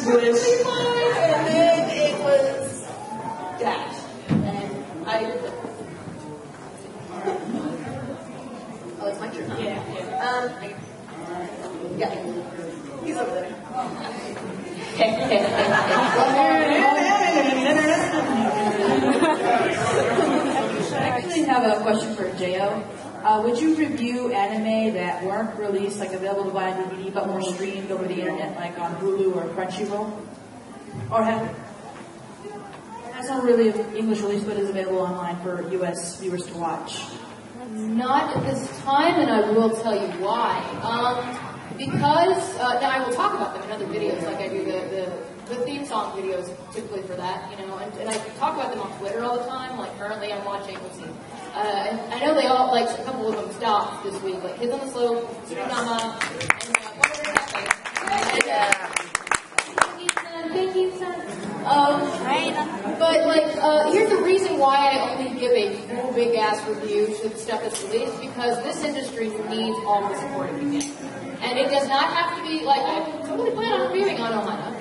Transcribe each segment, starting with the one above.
bliss. And then it was dash. And oh, it's my turn. Yeah. Yeah. He's over there. I actually have a question for Jo. Would you review anime that weren't released, like available to buy on DVD, but were streamed over the internet, like on Hulu or Crunchyroll? Or has no really English release, but is available online for U.S. viewers to watch? Not at this time, and I will tell you why. Because now I will talk about them in other videos, like I do the theme song videos typically for that, you know, and I talk about them on Twitter all the time. Like currently, I'm watching. Let's see, I know they all like a couple of them stopped this week, like Kids on the Slope, Tsunama, and thank you, son. But like, here's the reason why I only give a full big ass review to the stuff that's released, because this industry needs all the support it can get. And it does not have to be, like, I totally plan on reviewing on Ohana.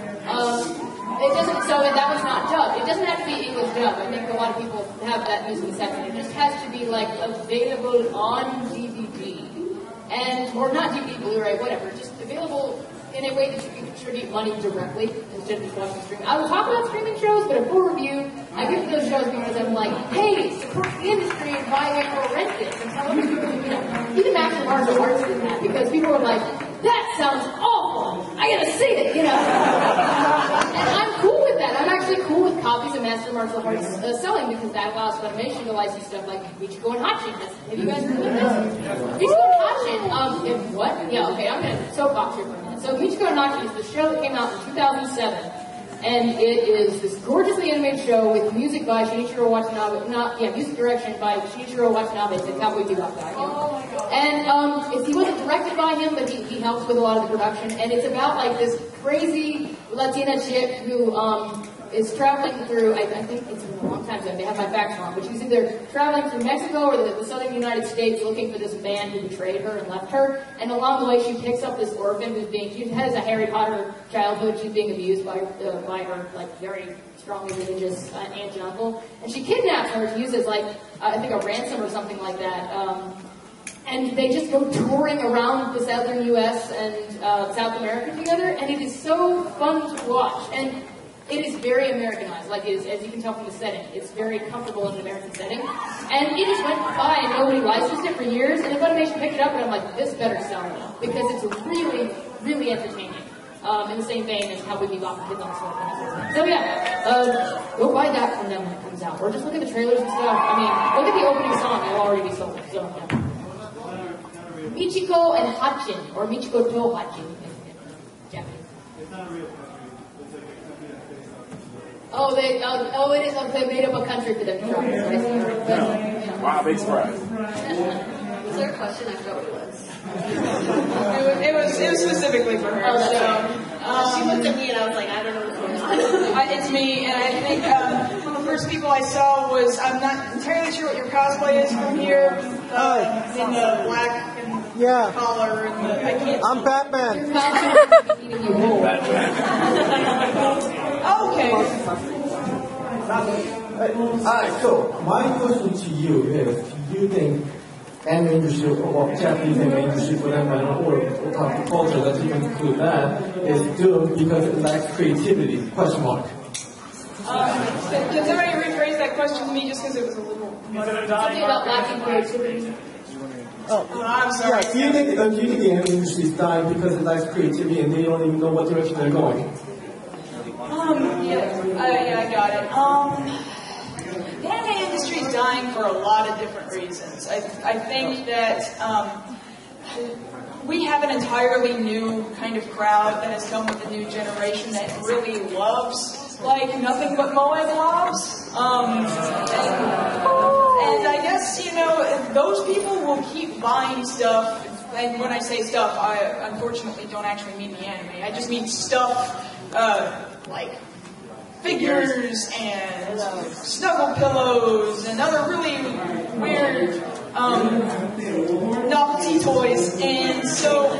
It doesn't, so that was not dubbed. It doesn't have to be English dubbed. I think a lot of people have that misconception. It just has to be, like, available on DVD. And, or not DVD, Blu-ray, whatever. Just available in a way that you can contribute money directly instead of just watching streaming. I will talk about streaming shows, but a full review, I give those shows because I'm like, hey, support the industry and buy it or rent it. And some other people, you know, even Master Martial Arts did that because people were like, that sounds awful. I gotta see it, you know. And I'm cool with that. I'm actually cool with copies of Master Martial Arts selling because that allows Funimation to license stuff like Michiko and Hachin. Have you guys heard of this? Michiko and Hachin, what? Yeah, okay, I'm gonna soapbox here for a minute. So Michiko and Hachin is the show that came out in 2007. And it is this gorgeously animated show with music by Shinichiro Watanabe, music direction by Shinichiro Watanabe, the Cowboy Bebop guy. Oh my god. And he wasn't directed by him, but he helps with a lot of the production. And it's about like this crazy Latina chick who is traveling through, I think it's been a long time, so I may have my facts wrong, but she's either traveling through Mexico or the southern United States looking for this man who betrayed her and left her. And along the way, she picks up this orphan she has a Harry Potter childhood. She's being abused by her, like, very strongly religious aunt and uncle. And she kidnaps her to use as, like, I think a ransom or something like that. And they just go touring around the southern U.S. and South America together, and it is so fun to watch. And it is very Americanized, like it is, as you can tell from the setting. It's very comfortable in an American setting. And it just went by and nobody licensed it for years, and then Funimation picked it up and I'm like, this better sell now, because it's really, really entertaining. In the same vein as how we bebop and Kids on the Slope. So yeah, go buy that from them when it comes out. Or just look at the trailers and stuff. I mean, look at the opening song, it'll already be sold. So yeah. Michiko and Hachin, or Michiko to Hachin in Japanese. It's not a real country. It is. They made up a country for them to try. Wow, big surprise. Was there a question? I forgot what it was. It was specifically for her. She looked at me and I was like, I don't know what's going on. It's me, and I think one of the first people I saw was, I'm not entirely sure what your cosplay is from here, in the black and collar and the, I can't. I'm Batman. Okay. So my question to you is: do you think anime industry, or Japanese anime industry for that matter, or otaku culture, let's even include that, is doomed because it lacks creativity? Question mark. Can somebody rephrase that question to me just because it was a little... Something about lacking creativity. I'm sorry. Yeah, do you think the anime industry is dying because it lacks creativity and they don't even know what direction they're going? I got it. The anime industry is dying for a lot of different reasons. I think that we have an entirely new kind of crowd that has come with a new generation that really loves like nothing but Moed loves. And I guess, those people will keep buying stuff. And when I say stuff, I unfortunately don't actually mean the anime. I just mean stuff like figures and snuggle pillows and other really weird novelty toys. And so,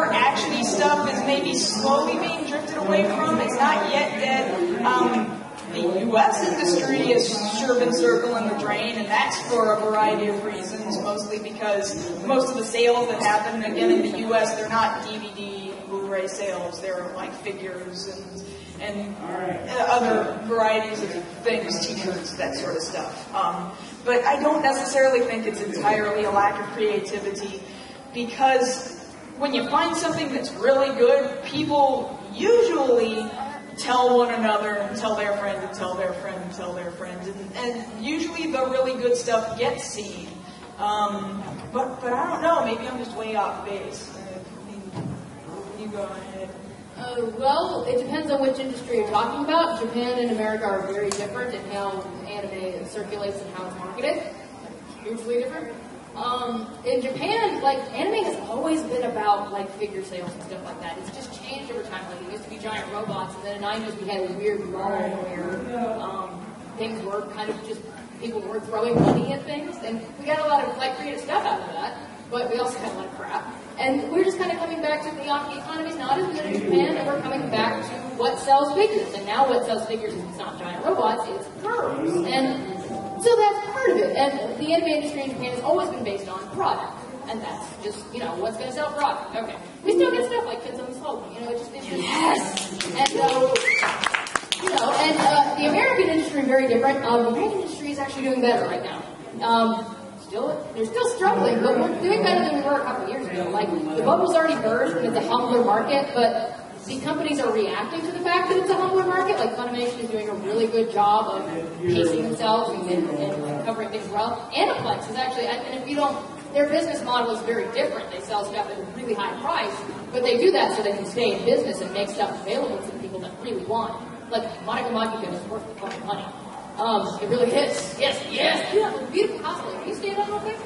more actiony stuff is maybe slowly being drifted away from. It's not yet dead. The U.S. industry has sure been circling the drain, and that's for a variety of reasons, mostly because most of the sales that happen, again, in the U.S., they're not DVD and Blu-ray sales. They're like figures and other varieties of things, t-shirts, that sort of stuff. But I don't necessarily think it's entirely a lack of creativity, because when you find something that's really good, people usually tell one another and tell their friend and tell their friend and tell their friend, and usually the really good stuff gets seen. But I don't know, maybe I'm just way off base. You go ahead. Well, it depends on which industry you're talking about. Japan and America are very different in how anime circulates and how it's marketed. Hugely different. In Japan, like, anime has always been about, like, figure sales and stuff like that. It's just changed over time. Like, it used to be giant robots, and then in the 90s we had a weird lull where things were kind of just, people were throwing money at things, and we got a lot of, like, creative stuff out of that, but we also had a lot of crap. And we're just kind of coming back to the economy's not as good in Japan, and we're coming back to what sells figures. And now what sells figures is it's not giant robots, it's girls. And so that's part of it. And the anime industry in Japan has always been based on product. And that's just, what's going to sell product. Okay. We still get stuff like Kids on the Slope. It's just, yes! And so, the American industry is very different. The American industry is actually doing better right now. They're still struggling, but we're doing better than we were a couple of years ago. Like, the bubble's already burst, and it's a humbler market, but the companies are reacting to the fact that it's a humbler market. Like, Funimation is doing a really good job of pacing themselves and covering things well. Aniplex is actually, and if you don't, their business model is very different. They sell stuff at a really high price, but they do that so they can stay in business and make stuff available to the people that really want. Like, Monica Makiko is worth the fucking money. It really is. Yes. Yeah, beautiful cosplay. Can you stand up real quick?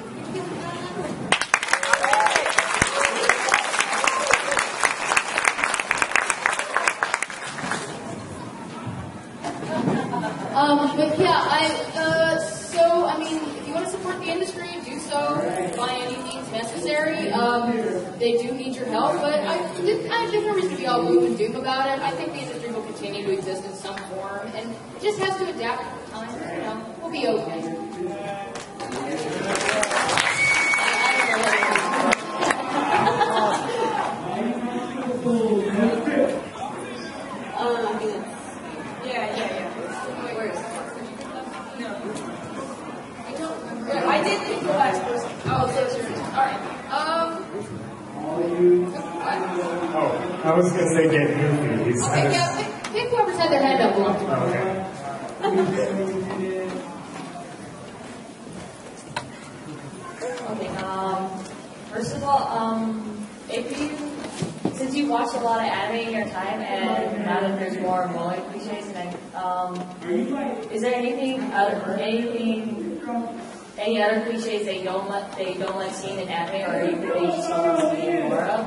But yeah, if you want to support the industry, do so by any means necessary. They do need your help, but there's no reason to be all gloom and doom about it. I think the industry will continue to exist in some form, and it just has to adapt to time. We'll be okay. I did think the last person. Oh, so it's yours. Alright. I was going to say get goofy. Okay, yeah, pick whoever's had their hand up long. Okay. Okay, first of all, since you watched a lot of anime in your time, and now that there's more mullet cliches, is there any other cliches they don't like seeing in anime, or anything they just don't want to see more of,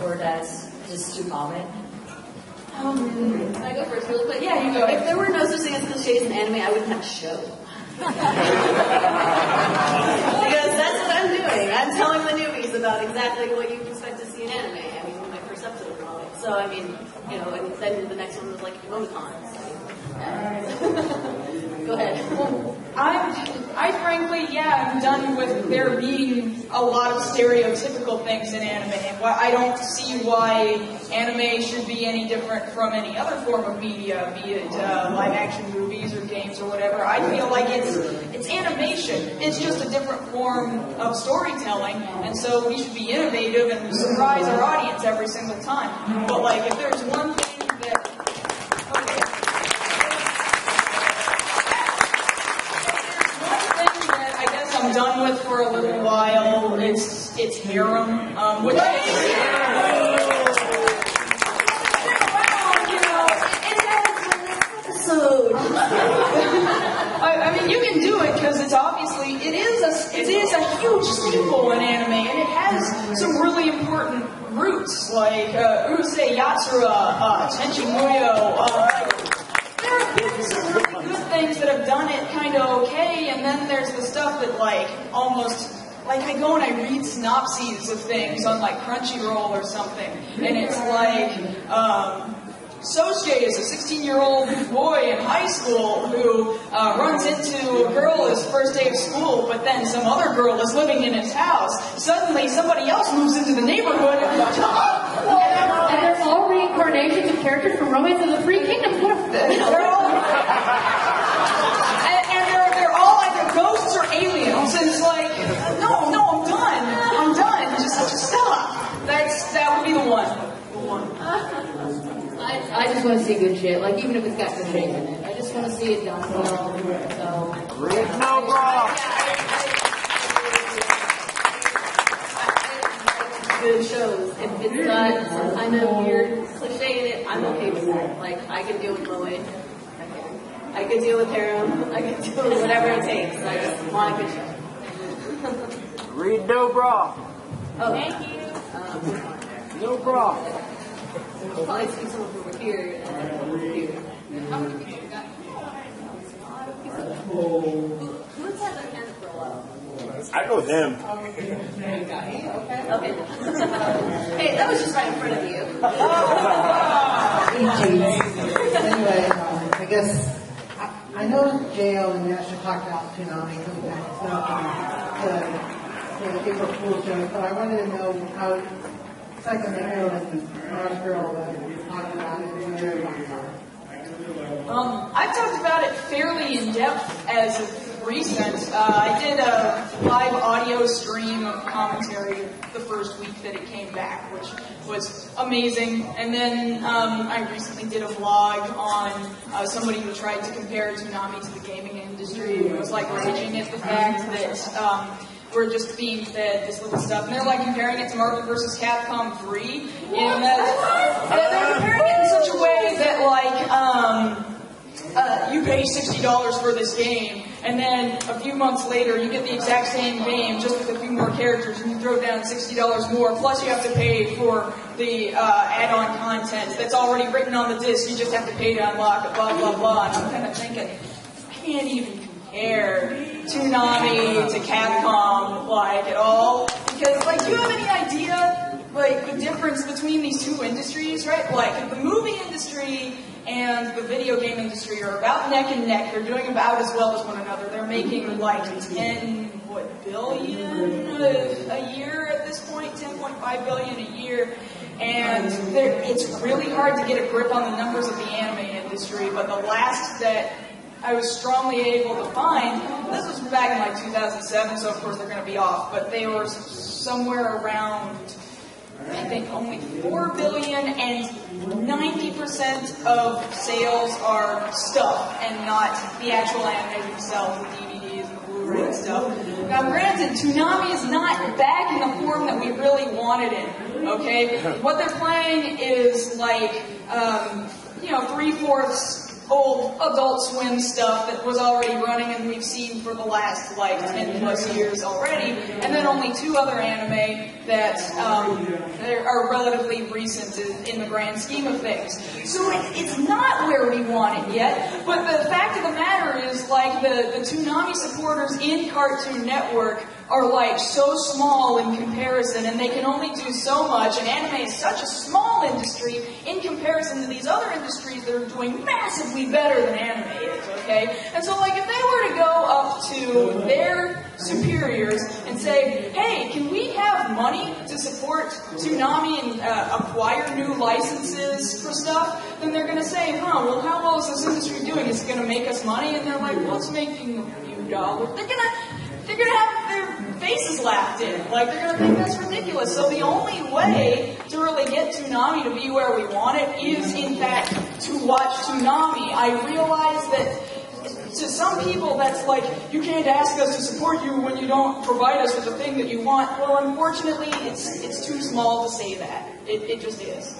or that's just too common? Can I go first really quick? Yeah, you go ahead. If there were no such thing as cliches in anime, I wouldn't have a show. Because that's what I'm doing. I'm telling the newbies about exactly what you expect to see in anime. I mean, my first episode of all. So, I mean, and then the next one was like emoticons. Go ahead. Well, I frankly, I'm done with there being a lot of stereotypical things in anime. I don't see why anime should be any different from any other form of media, be it live action movies or games or whatever. I feel like it's animation. It's just a different form of storytelling, and so we should be innovative and surprise our audience every single time. But like, if there's one thing that I'm done with for a little while, it's harem, which I mean, you can do it because it's obviously it is a huge staple in anime, and it has some really important roots like Urusei Yatsura, Tenchi Muyo. There have been some really good things that have done it kind of okay, and then there's the stuff that like almost like I go and I read synopses of things on like Crunchyroll or something, and it's like, Sosuke is a 16-year-old boy in high school who runs into a girl his first day of school, but then some other girl is living in his house. Suddenly, somebody else moves into the neighborhood, and they're all reincarnations of characters from Romance of the Three Kingdoms. They're all, and they're all either ghosts or aliens. And it's like, no, I'm done. Just stop. That would be the one. I just want to see good shit, like even if it's got some shit in it. I just want to see it done well. So. No, bro. Good shows. If it's got some kind of weird cliche in it, I'm okay with that. Like, I can deal with Moe. I can deal with harem. I can deal with whatever it takes. I just want a good show. Read no bra. Oh, thank you. No bra. I'll probably see someone over here and then over here. How many people you got? Who's had their hands for a while? I go with him. Okay. Hey, that was just right in front of you. Anyway, I guess I know J.O. and Nash talked about Tsunami coming back and stuff and the April Fool's joke, but I wanted to know how it's like a girl and the Mars girl that we talked about it in the I've talked about it fairly in depth as of recent. I did a live audio stream of commentary the first week that it came back, which was amazing. And then I recently did a vlog on somebody who tried to compare Toonami to the gaming industry. It was like raging at the fact that we're just being fed this little stuff. And they're like comparing it to Marvel vs. Capcom 3. And they're comparing it in such a way that like, you pay $60 for this game, and then a few months later you get the exact same game just with a few more characters, and you throw down $60 more, plus you have to pay for the add-on content that's already written on the disc. You just have to pay to unlock it, blah, blah, blah. And I'm kind of thinking, I can't even compare Toonami to Capcom, like, at all. Because, like, do you have any idea, like, the difference between these two industries, right? Like, the movie industry and the video game industry are about neck and neck. They're doing about as well as one another. They're making like 10 billion a year at this point, 10.5 billion a year. And it's really hard to get a grip on the numbers of the anime industry. But the last that I was strongly able to find, this was back in like 2007, so of course they're going to be off, but they were somewhere around, I think, only 4 billion, and 90% of sales are stuff and not the actual anime themselves, the DVDs and the Blu-ray and stuff. Now, granted, Toonami is not back in the form that we really wanted it, okay? What they're playing is like, 3/4 old Adult Swim stuff that was already running and we've seen for the last like 10 plus years already, and then only 2 other anime that are relatively recent in the grand scheme of things. So it's not where we want it yet, but the fact of the matter is, like, the Toonami supporters in Cartoon Network are like so small in comparison, and they can only do so much, and anime is such a small industry in comparison to these other industries that are doing massively better than anime is, okay? And so, like, if they were to go up to their superiors and say, hey, can we have money to support Toonami and acquire new licenses for stuff? Then they're going to say, well, how well is this industry doing? Is it going to make us money? And they're like, well, it's making a few dollars. They're gonna have their faces laughed in. Like, they're gonna think that's ridiculous. So the only way to really get Toonami to be where we want it is, in fact, to watch Toonami. I realize that to some people that's like, you can't ask us to support you when you don't provide us with the thing that you want. Well, unfortunately, it's too small to say that. It just is.